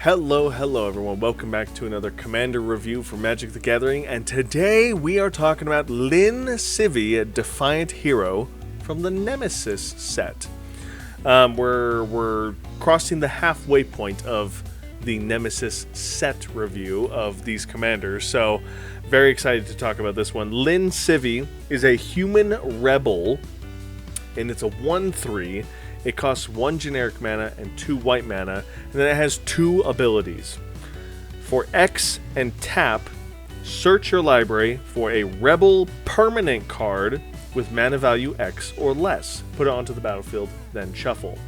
Hello everyone, welcome back to another Commander review for Magic the Gathering, and today we are talking about Sivvi, a Defiant hero from the Nemesis set. We're crossing the halfway point of the Nemesis set review of these commanders, so very excited to talk about this one. Sivvi is a human rebel, and it's a 1/3. It costs 1 generic mana and 2 white mana, and then it has 2 abilities. For X and tap, search your library for a Rebel permanent card with mana value X or less. Put it onto the battlefield, then shuffle.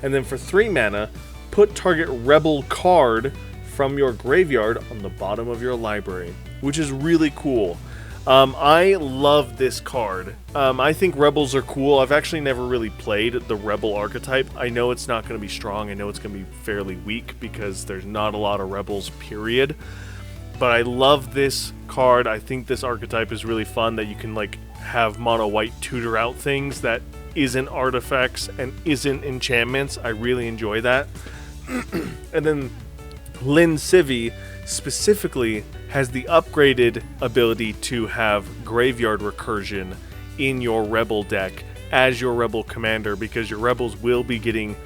And then for 3 mana, put target Rebel card from your graveyard on the bottom of your library, which is really cool. I love this card. I think Rebels are cool. I've actually never really played the Rebel archetype. I know it's not going to be strong. I know it's going to be fairly weak because there's not a lot of Rebels, period. But I love this card. I think this archetype is really fun, that you can have mono white tutor out things that isn't artifacts and isn't enchantments. I really enjoy that. And then Sivvi specifically has the upgraded ability to have graveyard recursion in your Rebel deck as your Rebel commander, because your Rebels will be getting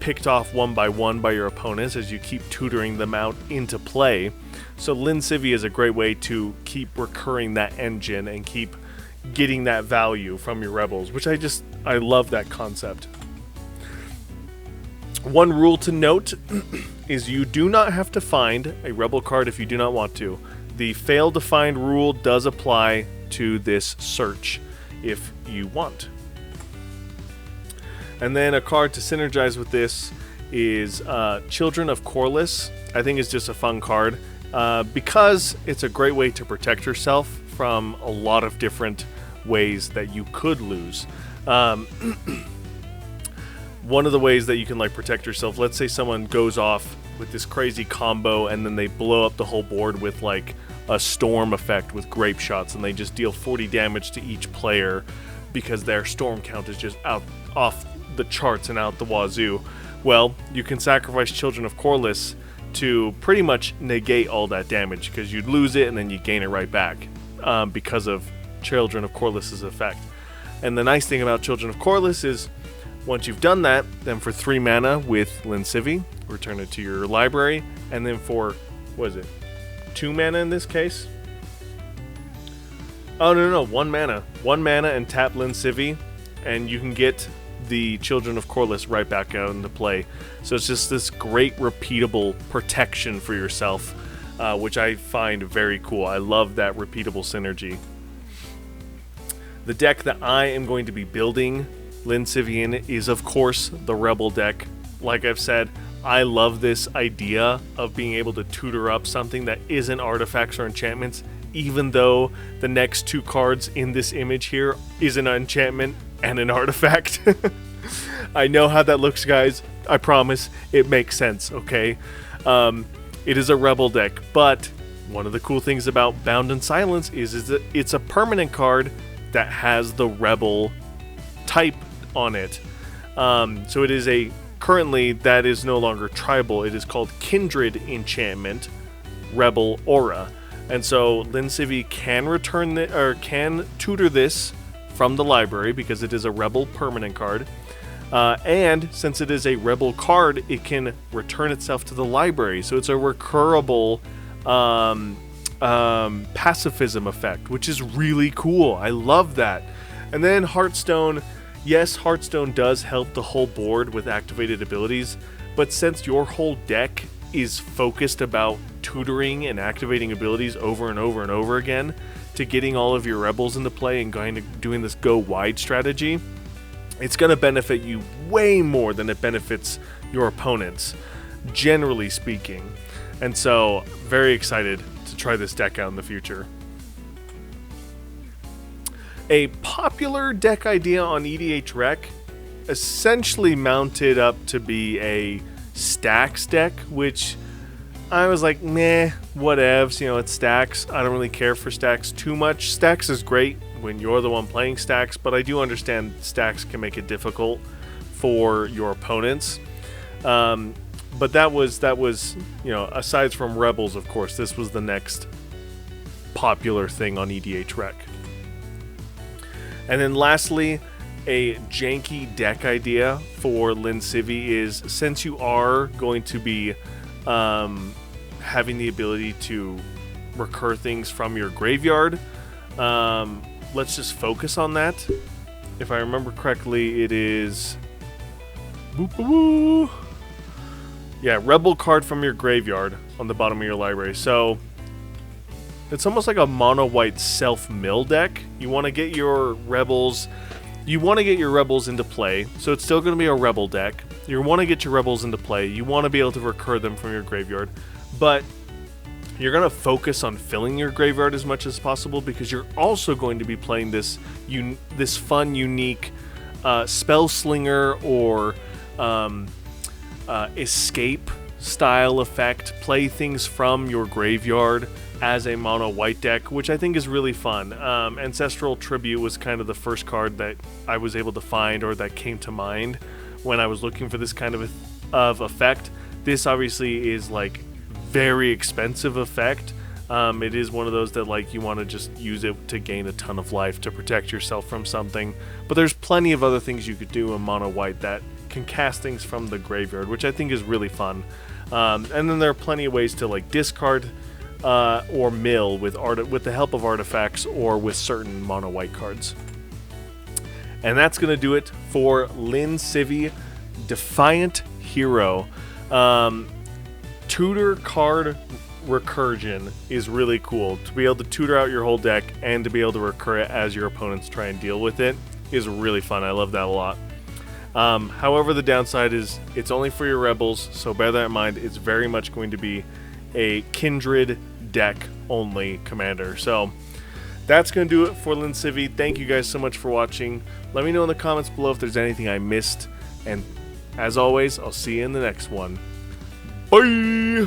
picked off one by one by your opponents as you keep tutoring them out into play. So Sivvi is a great way to keep recurring that engine and keep getting that value from your Rebels, which I love that concept. One rule to note is you do not have to find a Rebel card if you do not want to. The fail to find rule does apply to this search if you want. And then a card to synergize with this is Children of Corliss. I think it's just a fun card because it's a great way to protect yourself from a lot of different ways that you could lose. One of the ways that you can protect yourself, let's say someone goes off with this crazy combo and then they blow up the whole board with a storm effect with grape shots, and they just deal 40 damage to each player because their storm count is just off the charts and out the wazoo. Well, you can sacrifice Children of Corliss to pretty much negate all that damage, because you'd lose it and then you gain it right back because of Children of Corliss's effect. And the nice thing about Children of Corliss is once you've done that, then for 3 mana with Sivvi, return it to your library, and then for, 2 mana in this case? Oh, no, 1 mana. 1 mana and tap Sivvi, and you can get the Children of Corliss right back out into play. So it's just this great repeatable protection for yourself, which I find very cool. I love that repeatable synergy. The deck that I am going to be building Sivvi in is, of course, the Rebel deck. Like I've said, I love this idea of being able to tutor up something that isn't artifacts or enchantments, even though the next 2 cards in this image here is an enchantment and an artifact. I know how that looks, guys. I promise it makes sense, okay? It is a Rebel deck, but one of the cool things about Bound in Silence is that it's a permanent card that has the Rebel type on it. So it is currently that is no longer tribal. It is called Kindred Enchantment Rebel Aura. And so Sivvi can can tutor this from the library because it is a Rebel permanent card. And since it is a Rebel card, it can return itself to the library. So it's a recurable pacifism effect, which is really cool. I love that. And then Heartstone. Yes, Heartstone does help the whole board with activated abilities, but since your whole deck is focused about tutoring and activating abilities over and over and over again to getting all of your Rebels into play and doing this go wide strategy, it's going to benefit you way more than it benefits your opponents, generally speaking. And so, very excited to try this deck out in the future. A popular deck idea on EDH Rec essentially mounted up to be a Stax deck, which I was like, meh, whatevs, it's Stax. I don't really care for Stax too much. Stax is great when you're the one playing Stax, but I do understand Stax can make it difficult for your opponents. But that was aside from Rebels, of course, this was the next popular thing on EDH Rec. And then lastly, a janky deck idea for Lin Sivvi is, since you are going to be having the ability to recur things from your graveyard, let's just focus on that. If I remember correctly, it is... Yeah, Rebel card from your graveyard on the bottom of your library. So it's almost like a mono white self-mill deck. You want to get your rebels into play. So it's still going to be a rebel deck. You want to get your rebels into play. You want to be able to recur them from your graveyard. But you're going to focus on filling your graveyard as much as possible, because you're also going to be playing this fun, unique spell slinger or escape style effect. Play things from your graveyard as a mono white deck, which I think is really fun. Ancestral Tribute was kind of the first card that I was able to find, or that came to mind when I was looking for this kind of effect. This obviously is like very expensive effect. It is one of those that like you want to just use it to gain a ton of life to protect yourself from something, but there's plenty of other things you could do in mono white that can cast things from the graveyard, which I think is really fun. And then there are plenty of ways to like discard or mill with the help of artifacts or with certain mono white cards. And that's going to do it for Lin Sivvi Defiant Hero. Tutor card recursion is really cool. To be able to tutor out your whole deck and to be able to recur it as your opponents try and deal with it is really fun. I love that a lot. However, the downside is it's only for your rebels, so bear that in mind. It's very much going to be a kindred deck only commander. So that's going to do it for Lin Sivvi. Thank you guys so much for watching. Let me know in the comments below if there's anything I missed. And as always, I'll see you in the next one. Bye!